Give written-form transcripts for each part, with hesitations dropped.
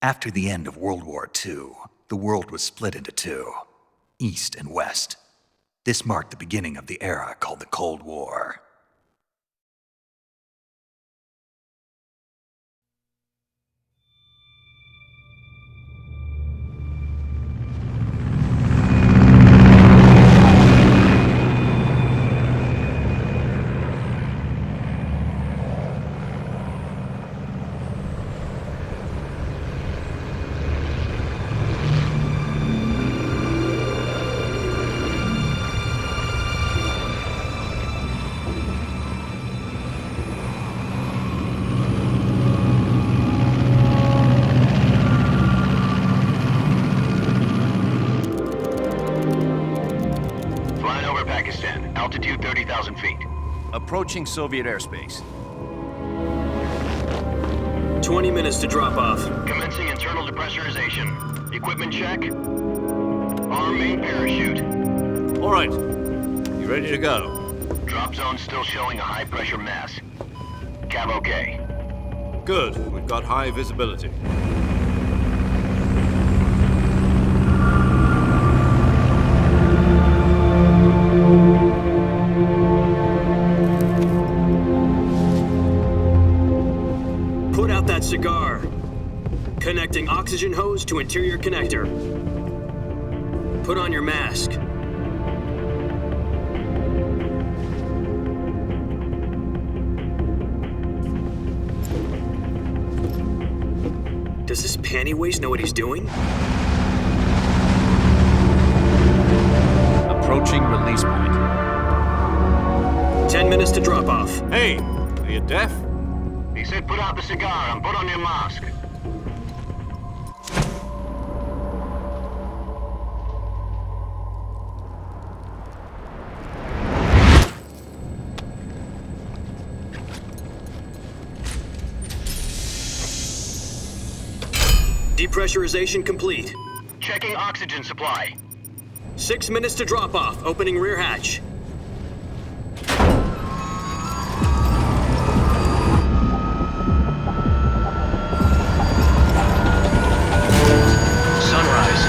After the end of World War II, the world was split into two, East and West. This marked the beginning of the era called the Cold War. Altitude 30,000 feet. Approaching Soviet airspace. 20 minutes to drop off. Commencing internal depressurization. Equipment check. Arm main parachute. All right. You ready to go? Drop zone still showing a high pressure mass. Cav okay. Good. We've got high visibility. Put out that cigar. Connecting oxygen hose to interior connector. Put on your mask. Does this pantywaist know what he's doing? Approaching release point. 10 minutes to drop off. Hey, are you deaf? He said put out the cigar and put on your mask. Depressurization complete. Checking oxygen supply. 6 minutes to drop off. Opening rear hatch. Sunrise.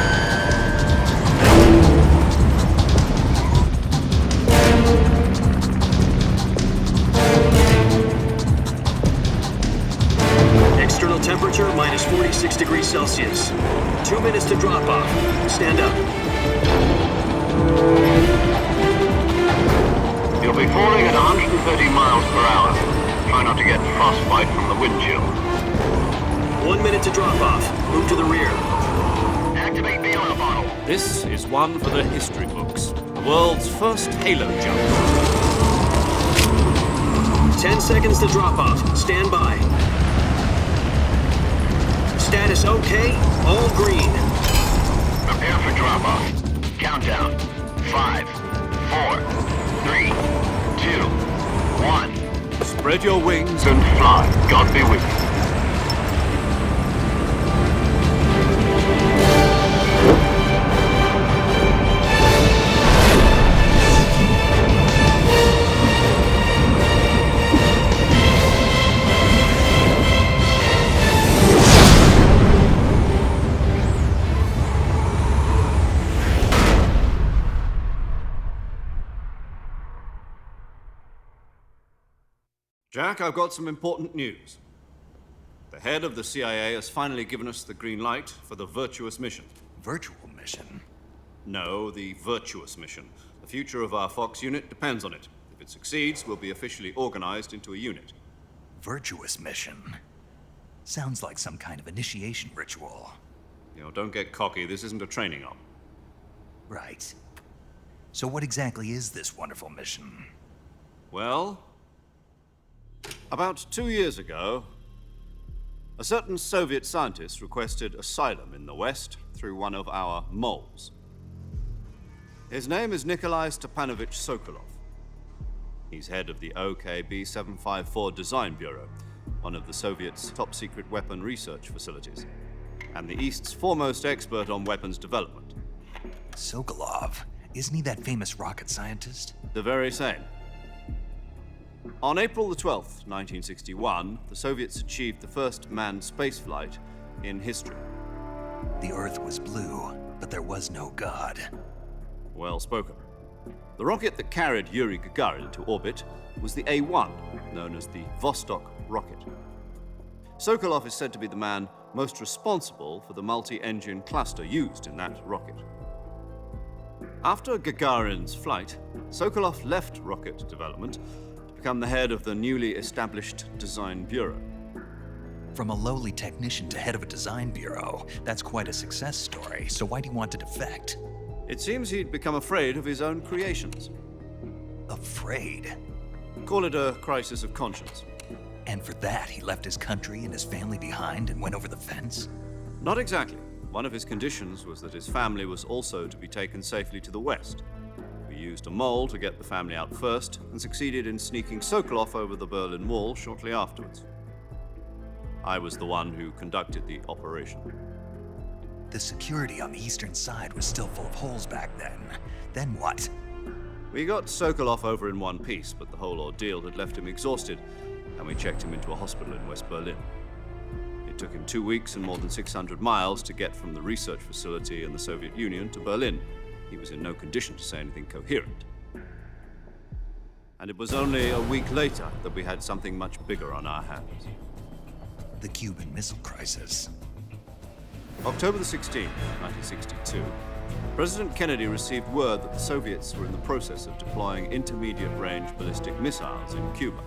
External temperature minus 46 degrees Celsius. 2 minutes to drop off. Stand up. You'll be falling at 130 miles per hour. Try not to get frostbite from the wind chill. 1 minute to drop off. Move to the rear. Activate the oil bottle. This is one for the history books. The world's first halo jump. 10 seconds to drop off. Stand by. Status okay. All green. Prepare for drop-off. Countdown. 5, 4, 3, 2, 1. Spread your wings And fly. God be with you. Jack, I've got some important news. The head of the CIA has finally given us the green light for the Virtuous mission. Virtual mission? No, the Virtuous mission. The future of our Fox unit depends on it. If it succeeds, we'll be officially organized into a unit. Virtuous mission? Sounds like some kind of initiation ritual. You know, don't get cocky. This isn't a training op. Right. So what exactly is this wonderful mission? Well, about 2 years ago, a certain Soviet scientist requested asylum in the West through one of our moles. His name is Nikolai Stepanovich Sokolov. He's head of the OKB-754 Design Bureau, one of the Soviets' top-secret weapon research facilities, and the East's foremost expert on weapons development. Sokolov? Isn't he that famous rocket scientist? The very same. On April the 12th, 1961, the Soviets achieved the first manned spaceflight in history. The Earth was blue, but there was no God. Well spoken. The rocket that carried Yuri Gagarin into orbit was the A-1, known as the Vostok rocket. Sokolov is said to be the man most responsible for the multi-engine cluster used in that rocket. After Gagarin's flight, Sokolov left rocket development to become the head of the newly established Design Bureau. From a lowly technician to head of a design bureau, that's quite a success story, so why do you want to defect? It seems he'd become afraid of his own creations. Afraid? Call it a crisis of conscience. And for that, he left his country and his family behind and went over the fence? Not exactly. One of his conditions was that his family was also to be taken safely to the west. We used a mole to get the family out first and succeeded in sneaking Sokolov over the Berlin Wall shortly afterwards. I was the one who conducted the operation. The security on the eastern side was still full of holes back then. Then what? We got Sokolov over in one piece, but the whole ordeal had left him exhausted, and we checked him into a hospital in West Berlin. It took him 2 weeks and more than 600 miles to get from the research facility in the Soviet Union to Berlin. He was in no condition to say anything coherent. And it was only a week later that we had something much bigger on our hands. The Cuban Missile Crisis. October the 16th, 1962, President Kennedy received word that the Soviets were in the process of deploying intermediate-range ballistic missiles in Cuba.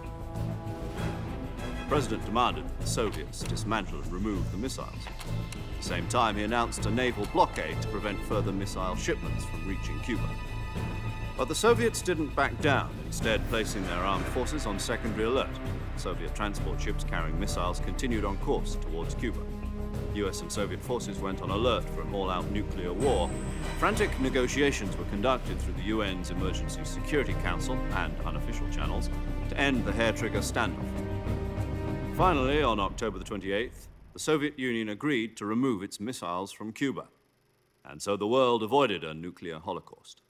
The President demanded that the Soviets dismantle and remove the missiles. At the same time, he announced a naval blockade to prevent further missile shipments from reaching Cuba. But the Soviets didn't back down, instead placing their armed forces on secondary alert. Soviet transport ships carrying missiles continued on course towards Cuba. US and Soviet forces went on alert for an all-out nuclear war. Frantic negotiations were conducted through the UN's Emergency Security Council and unofficial channels to end the hair-trigger standoff. Finally, on October the 28th, the Soviet Union agreed to remove its missiles from Cuba. And so the world avoided a nuclear holocaust.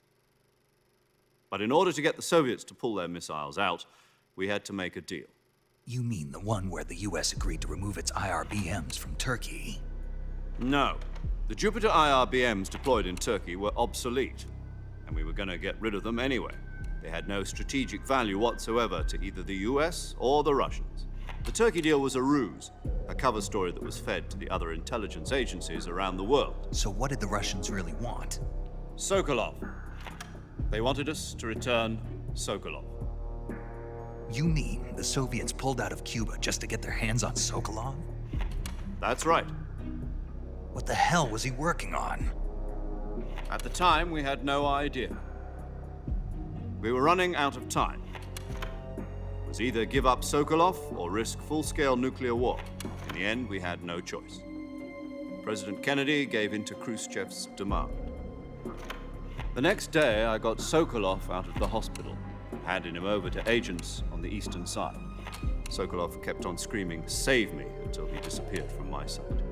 But in order to get the Soviets to pull their missiles out, we had to make a deal. You mean the one where the US agreed to remove its IRBMs from Turkey? No. The Jupiter IRBMs deployed in Turkey were obsolete, and we were going to get rid of them anyway. They had no strategic value whatsoever to either the US or the Russians. The Turkey deal was a ruse, a cover story that was fed to the other intelligence agencies around the world. So what did the Russians really want? Sokolov. They wanted us to return Sokolov. You mean the Soviets pulled out of Cuba just to get their hands on Sokolov? That's right. What the hell was he working on? At the time, we had no idea. We were running out of time. It was either give up Sokolov or risk full-scale nuclear war. In the end, we had no choice. President Kennedy gave in to Khrushchev's demand. The next day, I got Sokolov out of the hospital, handing him over to agents on the eastern side. Sokolov kept on screaming, "Save me," until he disappeared from my sight.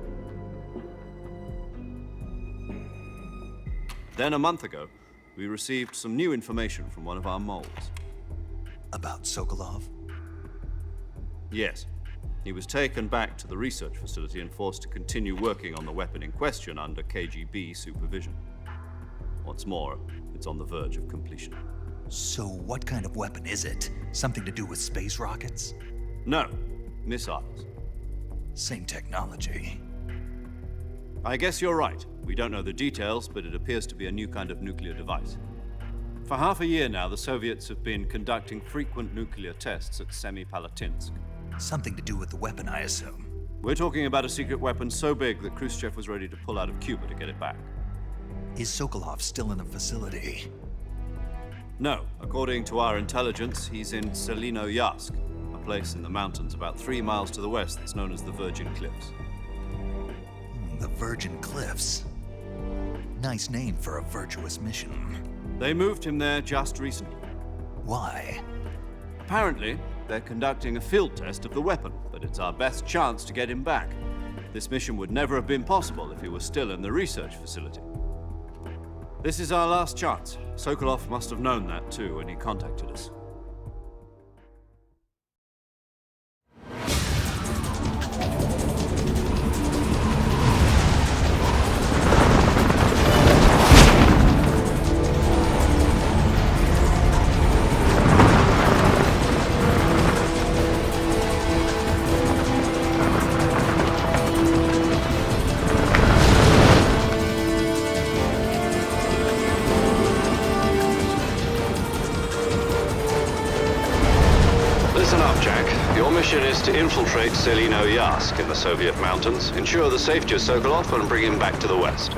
Then a month ago, we received some new information from one of our moles. About Sokolov? Yes. He was taken back to the research facility and forced to continue working on the weapon in question under KGB supervision. What's more, it's on the verge of completion. So what kind of weapon is it? Something to do with space rockets? No, missiles. Same technology. I guess you're right. We don't know the details, but it appears to be a new kind of nuclear device. For half a year now, the Soviets have been conducting frequent nuclear tests at Semipalatinsk. Something to do with the weapon, I assume. We're talking about a secret weapon so big that Khrushchev was ready to pull out of Cuba to get it back. Is Sokolov still in the facility? No. According to our intelligence, he's in Selinoyarsk, a place in the mountains about 3 miles to the west that's known as the Virgin Cliffs. The Virgin Cliffs. Nice name for a virtuous mission. They moved him there just recently. Why? Apparently, they're conducting a field test of the weapon, but it's our best chance to get him back. This mission would never have been possible if he was still in the research facility. This is our last chance. Sokolov must have known that too when he contacted us. to infiltrate Selino Yask in the Soviet mountains, ensure the safety of Sokolov, and bring him back to the West.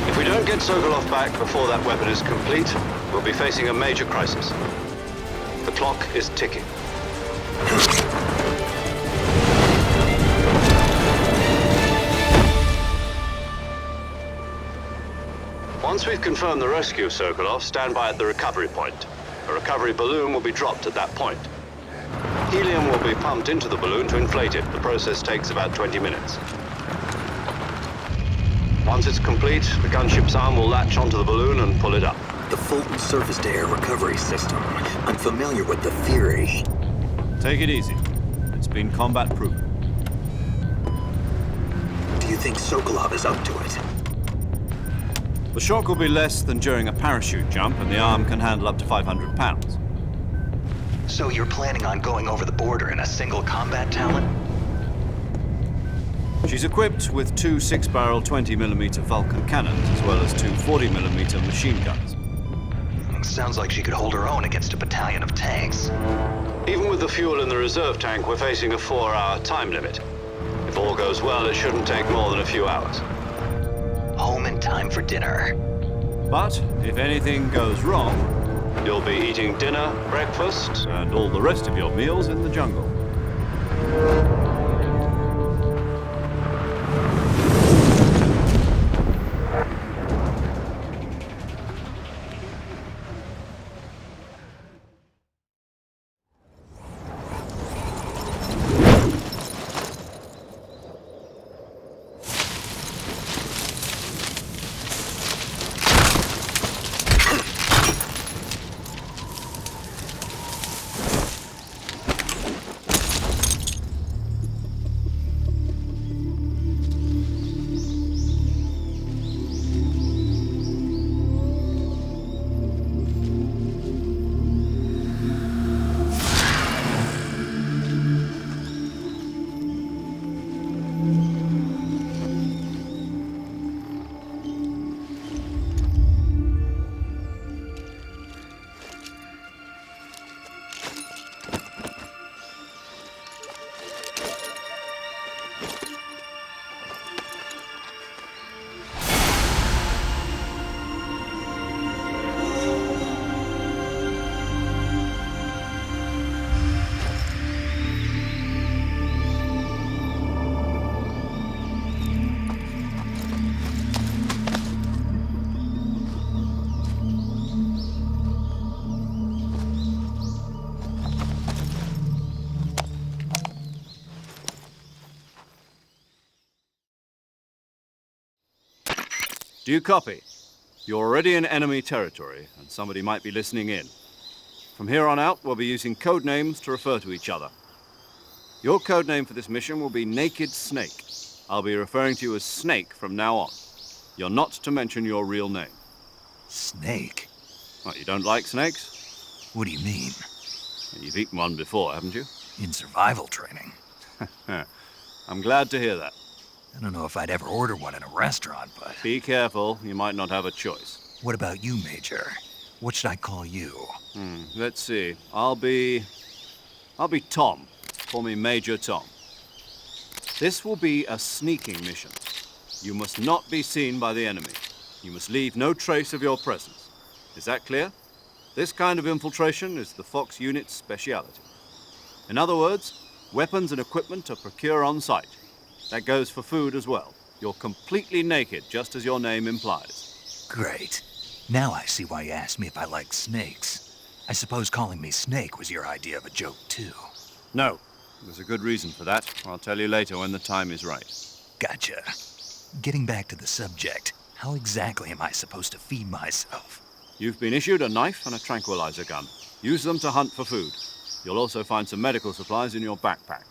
If we don't get Sokolov back before that weapon is complete, we'll be facing a major crisis. The clock is ticking. Once we've confirmed the rescue of Sokolov, stand by at the recovery point. A recovery balloon will be dropped at that point. Helium will be pumped into the balloon to inflate it. The process takes about 20 minutes. Once it's complete, the gunship's arm will latch onto the balloon and pull it up. The Fulton surface-to-air recovery system. I'm familiar with the theory. Take it easy. It's been combat-proven. Do you think Sokolov is up to it? The shock will be less than during a parachute jump, and the arm can handle up to 500 pounds. So you're planning on going over the border in a single combat talon? She's equipped with two 6-barrel 20mm Vulcan cannons, as well as two 40mm machine guns. Sounds like she could hold her own against a battalion of tanks. Even with the fuel in the reserve tank, we're facing a 4-hour time limit. If all goes well, it shouldn't take more than a few hours. Home in time for dinner. But if anything goes wrong, you'll be eating dinner, breakfast, and all the rest of your meals in the jungle. Do you copy? You're already in enemy territory, and somebody might be listening in. From here on out, we'll be using code names to refer to each other. Your code name for this mission will be Naked Snake. I'll be referring to you as Snake from now on. You're not to mention your real name. Snake? What, you don't like snakes? What do you mean? You've eaten one before, haven't you? In survival training? I'm glad to hear that. I don't know if I'd ever order one in a restaurant, but... Be careful, you might not have a choice. What about you, Major? What should I call you? Let's see. I'll be Tom. Call me Major Tom. This will be a sneaking mission. You must not be seen by the enemy. You must leave no trace of your presence. Is that clear? This kind of infiltration is the Fox unit's speciality. In other words, weapons and equipment are procured on site. That goes for food as well. You're completely naked, just as your name implies. Great. Now I see why you asked me if I like snakes. I suppose calling me Snake was your idea of a joke, too. No. There's a good reason for that. I'll tell you later when the time is right. Gotcha. Getting back to the subject, how exactly am I supposed to feed myself? You've been issued a knife and a tranquilizer gun. Use them to hunt for food. You'll also find some medical supplies in your backpack.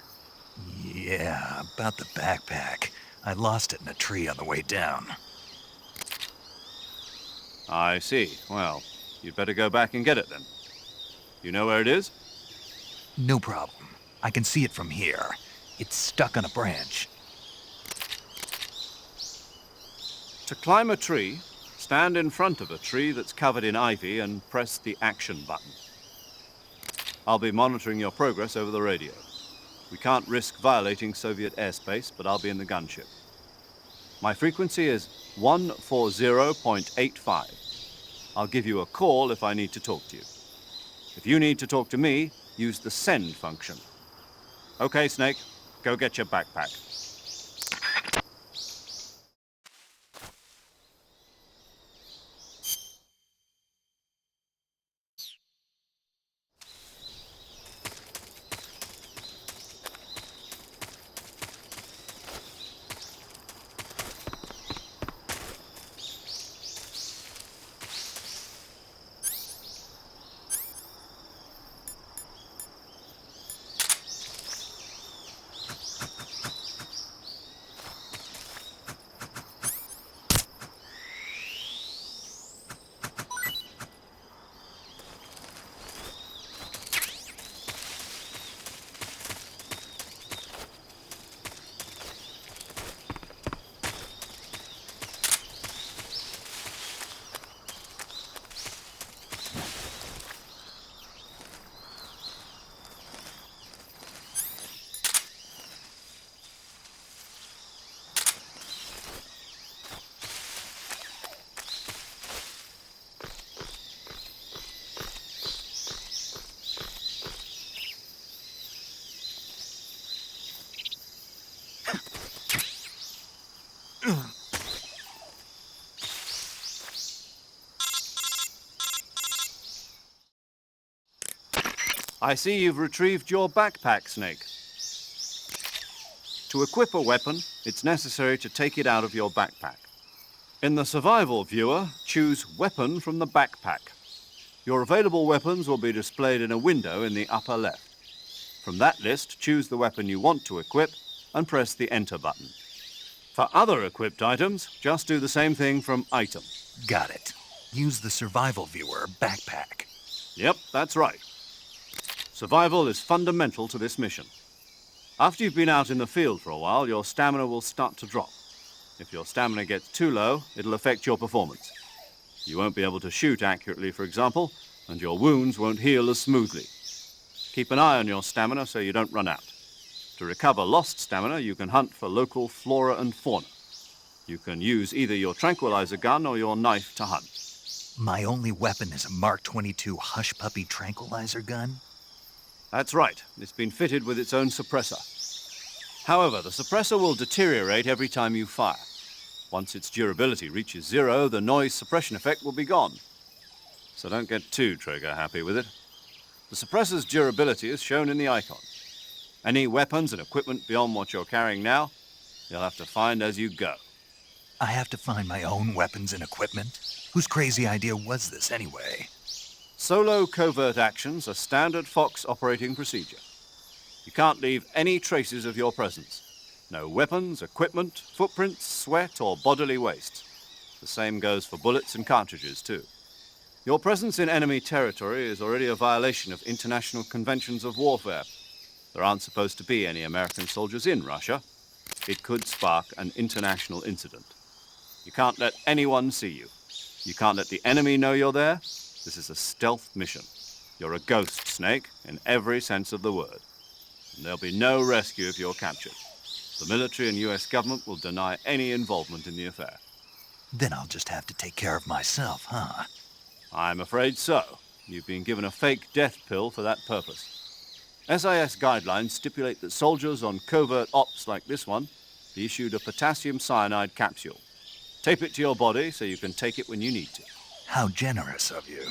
Yeah, about the backpack. I lost it in a tree on the way down. I see. Well, you'd better go back and get it then. You know where it is? No problem. I can see it from here. It's stuck on a branch. To climb a tree, Stand in front of a tree that's covered in ivy and press the action button. I'll be monitoring your progress over the radio. We can't risk violating Soviet airspace, but I'll be in the gunship. My frequency is 140.85. I'll give you a call if I need to talk to you. If you need to talk to me, use the send function. Okay, Snake, go get your backpack. I see you've retrieved your backpack, Snake. To equip a weapon, it's necessary to take it out of your backpack. In the survival viewer, choose Weapon from the backpack. Your available weapons will be displayed in a window in the upper left. From that list, choose the weapon you want to equip and press the Enter button. For other equipped items, just do the same thing from Item. Got it. Use the survival viewer backpack. Yep, that's right. Survival is fundamental to this mission. After you've been out in the field for a while, your stamina will start to drop. If your stamina gets too low, it'll affect your performance. You won't be able to shoot accurately, for example, and your wounds won't heal as smoothly. Keep an eye on your stamina so you don't run out. To recover lost stamina, you can hunt for local flora and fauna. You can use either your tranquilizer gun or your knife to hunt. My only weapon is a Mark 22 Hush Puppy tranquilizer gun? That's right. It's been fitted with its own suppressor. However, the suppressor will deteriorate every time you fire. Once its durability reaches 0, the noise suppression effect will be gone. So don't get too trigger-happy with it. The suppressor's durability is shown in the icon. Any weapons and equipment beyond what you're carrying now, you'll have to find as you go. I have to find my own weapons and equipment? Whose crazy idea was this anyway? Solo covert actions are standard Fox operating procedure. You can't leave any traces of your presence. No weapons, equipment, footprints, sweat, or bodily waste. The same goes for bullets and cartridges, too. Your presence in enemy territory is already a violation of international conventions of warfare. There aren't supposed to be any American soldiers in Russia. It could spark an international incident. You can't let anyone see you. You can't let the enemy know you're there. This is a stealth mission. You're a ghost, Snake, in every sense of the word. And there'll be no rescue if you're captured. The military and US government will deny any involvement in the affair. Then I'll just have to take care of myself, huh? I'm afraid so. You've been given a fake death pill for that purpose. SIS guidelines stipulate that soldiers on covert ops like this one be issued a potassium cyanide capsule. Tape it to your body so you can take it when you need to. How generous of you.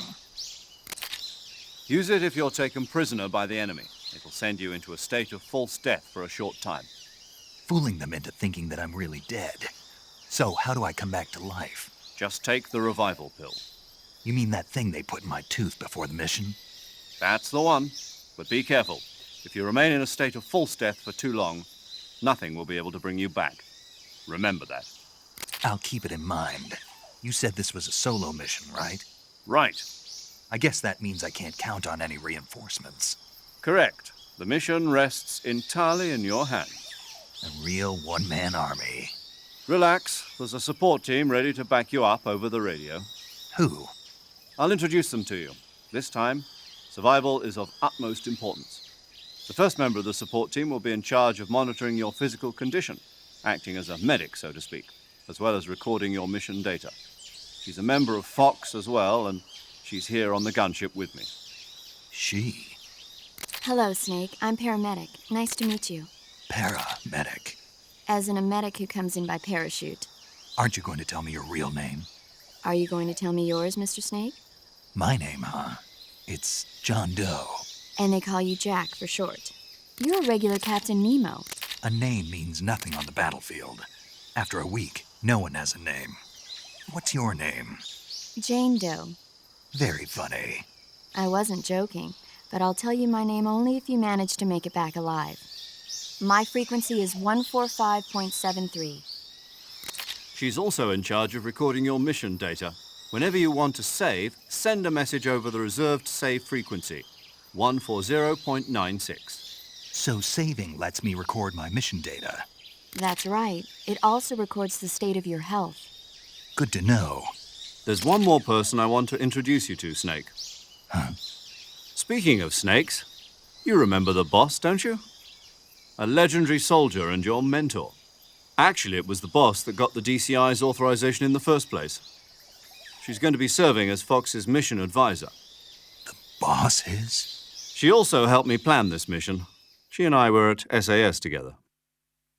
Use it if you're taken prisoner by the enemy. It'll send you into a state of false death for a short time. Fooling them into thinking that I'm really dead. So how do I come back to life? Just take the revival pill. You mean that thing they put in my tooth before the mission? That's the one. But be careful. If you remain in a state of false death for too long, nothing will be able to bring you back. Remember that. I'll keep it in mind. You said this was a solo mission, right? Right. I guess that means I can't count on any reinforcements. Correct. The mission rests entirely in your hands. A real one-man army. Relax, there's a support team ready to back you up over the radio. Who? I'll introduce them to you. This time, survival is of utmost importance. The first member of the support team will be in charge of monitoring your physical condition, acting as a medic, so to speak, as well as recording your mission data. She's a member of Fox as well, and she's here on the gunship with me. She. Hello, Snake. I'm paramedic. Nice to meet you. Paramedic. As in a medic who comes in by parachute. Aren't you going to tell me your real name? Are you going to tell me yours, Mr. Snake? My name, huh? It's John Doe. And they call you Jack for short. You're a regular Captain Nemo. A name means nothing on the battlefield. After a week, no one has a name. What's your name? Jane Doe. Very funny. I wasn't joking, but I'll tell you my name only if you manage to make it back alive. My frequency is 145.73. She's also in charge of recording your mission data. Whenever you want to save, send a message over the reserved save frequency, 140.96. So saving lets me record my mission data. That's right. It also records the state of your health. Good to know. There's one more person I want to introduce you to, Snake. Huh? Speaking of snakes, you remember the boss, don't you? A legendary soldier and your mentor. Actually, it was the boss that got the DCI's authorization in the first place. She's going to be serving as Fox's mission advisor. Boss is? She also helped me plan this mission. She and I were at SAS together.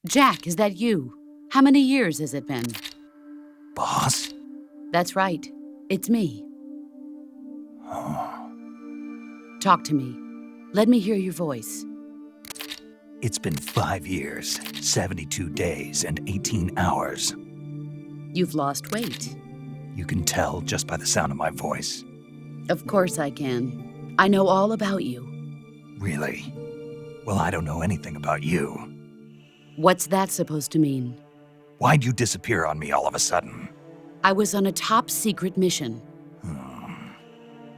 Jack, is that you? How many years has it been? Boss? That's right. It's me. Talk to me. Let me hear your voice. It's been 5 years, 72 days, and 18 hours. You've lost weight. You can tell just by the sound of my voice. Of course I can. I know all about you. Really? Well, I don't know anything about you. What's that supposed to mean? Why'd you disappear on me all of a sudden? I was on a top-secret mission.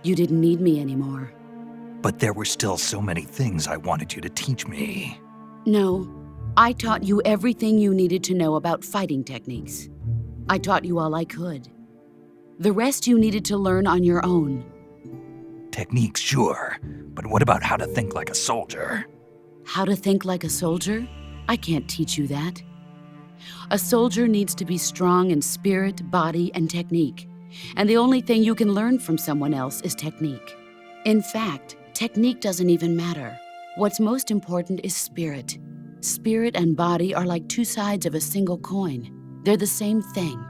You didn't need me anymore. But there were still so many things I wanted you to teach me. No, I taught you everything you needed to know about fighting techniques. I taught you all I could. The rest you needed to learn on your own. Techniques, sure. But what about how to think like a soldier? How to think like a soldier? I can't teach you that. A soldier needs to be strong in spirit, body, and technique. And the only thing you can learn from someone else is technique. In fact, technique doesn't even matter. What's most important is spirit. Spirit and body are like two sides of a single coin. They're the same thing.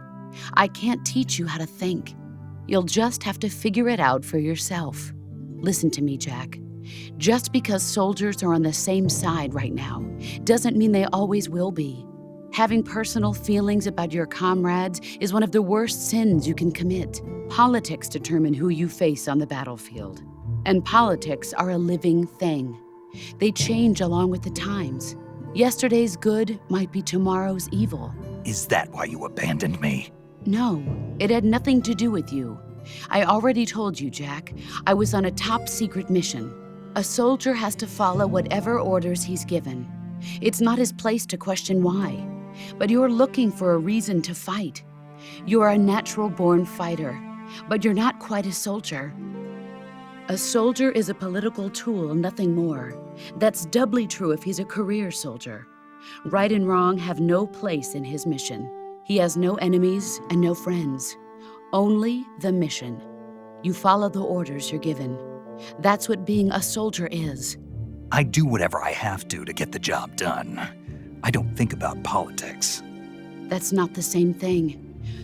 I can't teach you how to think. You'll just have to figure it out for yourself. Listen to me, Jack. Just because soldiers are on the same side right now doesn't mean they always will be. Having personal feelings about your comrades is one of the worst sins you can commit. Politics determine who you face on the battlefield. And politics are a living thing. They change along with the times. Yesterday's good might be tomorrow's evil. Is that why you abandoned me? No, it had nothing to do with you. I already told you, Jack. I was on a top-secret mission. A soldier has to follow whatever orders he's given. It's not his place to question why. But you're looking for a reason to fight. You're a natural-born fighter, but you're not quite a soldier. A soldier is a political tool, nothing more. That's doubly true if he's a career soldier. Right and wrong have no place in his mission. He has no enemies and no friends. Only the mission. You follow the orders you're given. That's what being a soldier is. I do whatever I have to get the job done. I don't think about politics. That's not the same thing.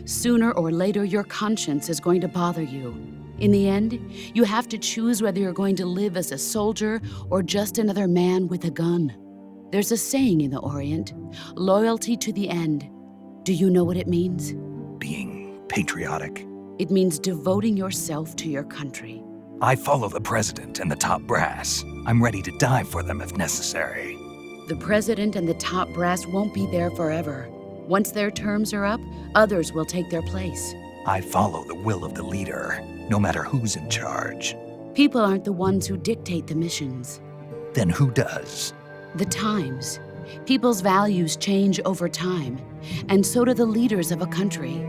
Sooner or later, your conscience is going to bother you. In the end, you have to choose whether you're going to live as a soldier or just another man with a gun. There's a saying in the Orient, loyalty to the end. Do you know what it means? Being patriotic. It means devoting yourself to your country. I follow the president and the top brass. I'm ready to die for them if necessary. The president and the top brass won't be there forever. Once their terms are up, others will take their place. I follow the will of the leader, no matter who's in charge. People aren't the ones who dictate the missions. Then who does? The times. People's values change over time, and so do the leaders of a country.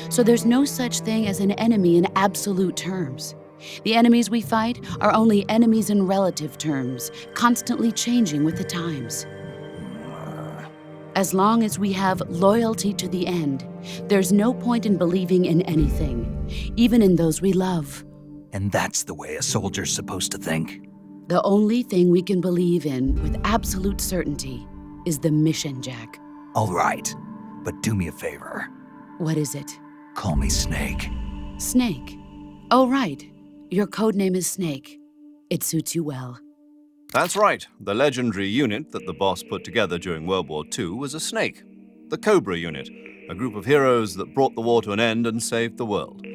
So there's no such thing as an enemy in absolute terms. The enemies we fight are only enemies in relative terms, constantly changing with the times. As long as we have loyalty to the end, there's no point in believing in anything, even in those we love. And that's the way a soldier's supposed to think? The only thing we can believe in with absolute certainty is the mission, Jack. All right, but do me a favor. What is it? Call me Snake. Snake. Oh, right. Your code name is Snake. It suits you well. That's right. The legendary unit that the boss put together during World War II was a snake. The Cobra unit, a group of heroes that brought the war to an end and saved the world.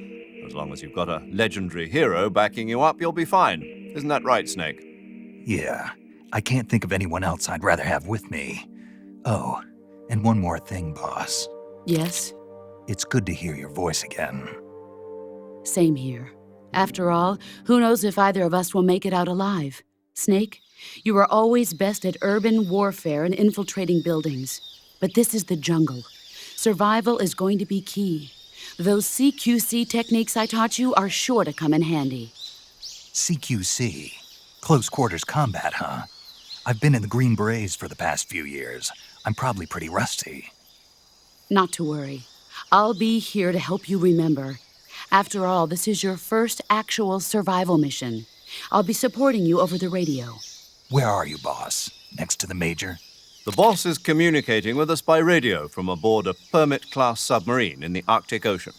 As long as you've got a legendary hero backing you up, you'll be fine. Isn't that right, Snake? Yeah, I can't think of anyone else I'd rather have with me. Oh, and one more thing, boss. Yes? It's good to hear your voice again. Same here. After all, who knows if either of us will make it out alive? Snake, you are always best at urban warfare and infiltrating buildings. But this is the jungle. Survival is going to be key. Those CQC techniques I taught you are sure to come in handy. CQC? Close quarters combat, huh? I've been in the Green Berets for the past few years. I'm probably pretty rusty. Not to worry. I'll be here to help you remember. After all, this is your first actual survival mission. I'll be supporting you over the radio. Where are you, boss? Next to the Major? The boss is communicating with us by radio from aboard a Permit-class submarine in the Arctic Ocean.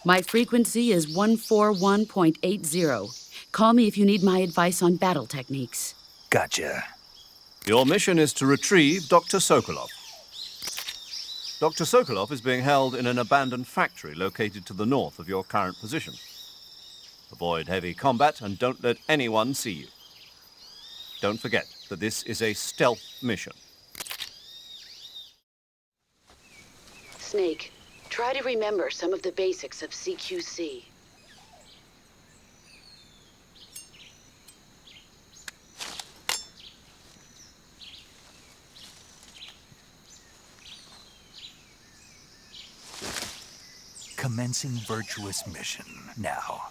My frequency is 141.80. Call me if you need my advice on battle techniques. Gotcha. Your mission is to retrieve Dr. Sokolov. Dr. Sokolov is being held in an abandoned factory located to the north of your current position. Avoid heavy combat and don't let anyone see you. Don't forget that this is a stealth mission. Snake, try to remember some of the basics of CQC. Commencing virtuous mission now.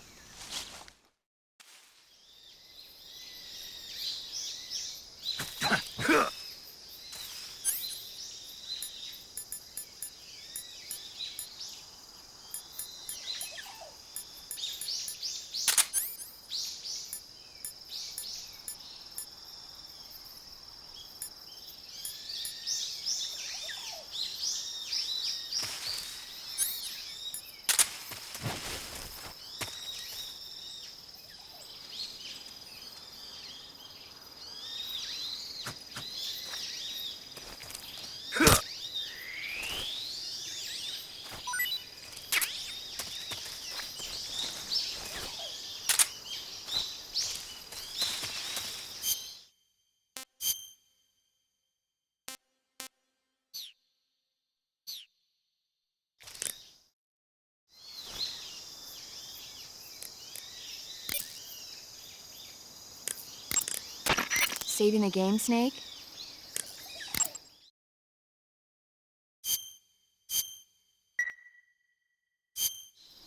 Saving the game, Snake?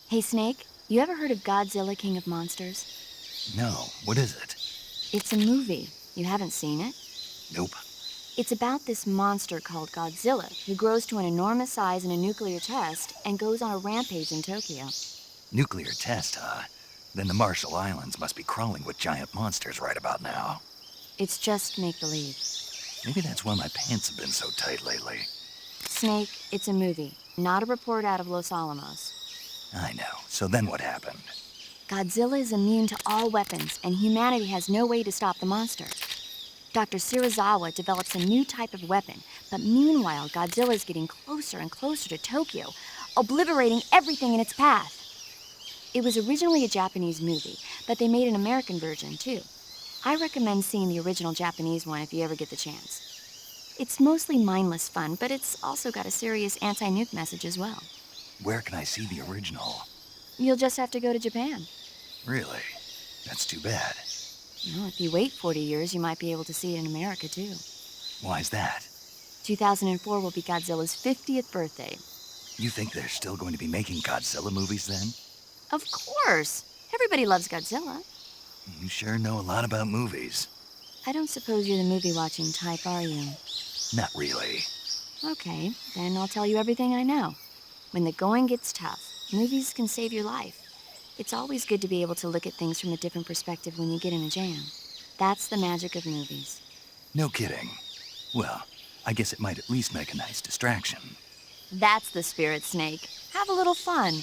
Hey, Snake, you ever heard of Godzilla King of Monsters? No, what is it? It's a movie. You haven't seen it? Nope. It's about this monster called Godzilla who grows to an enormous size in a nuclear test and goes on a rampage in Tokyo. Nuclear test, huh? Then the Marshall Islands must be crawling with giant monsters right about now. It's just make-believe. Maybe that's why my pants have been so tight lately. Snake, it's a movie, not a report out of Los Alamos. I know. So then what happened? Godzilla is immune to all weapons, and humanity has no way to stop the monster. Dr. Serizawa develops a new type of weapon, but meanwhile, Godzilla is getting closer and closer to Tokyo, obliterating everything in its path. It was originally a Japanese movie, but they made an American version, too. I recommend seeing the original Japanese one if you ever get the chance. It's mostly mindless fun, but it's also got a serious anti-nuke message as well. Where can I see the original? You'll just have to go to Japan. Really? That's too bad. Well, if you wait 40 years, you might be able to see it in America, too. Why's that? 2004 will be Godzilla's 50th birthday. You think they're still going to be making Godzilla movies then? Of course! Everybody loves Godzilla. You sure know a lot about movies. I don't suppose you're the movie-watching type, are you? Not really. Okay, then I'll tell you everything I know. When the going gets tough, movies can save your life. It's always good to be able to look at things from a different perspective when you get in a jam. That's the magic of movies. No kidding. Well, I guess it might at least make a nice distraction. That's the spirit, Snake. Have a little fun.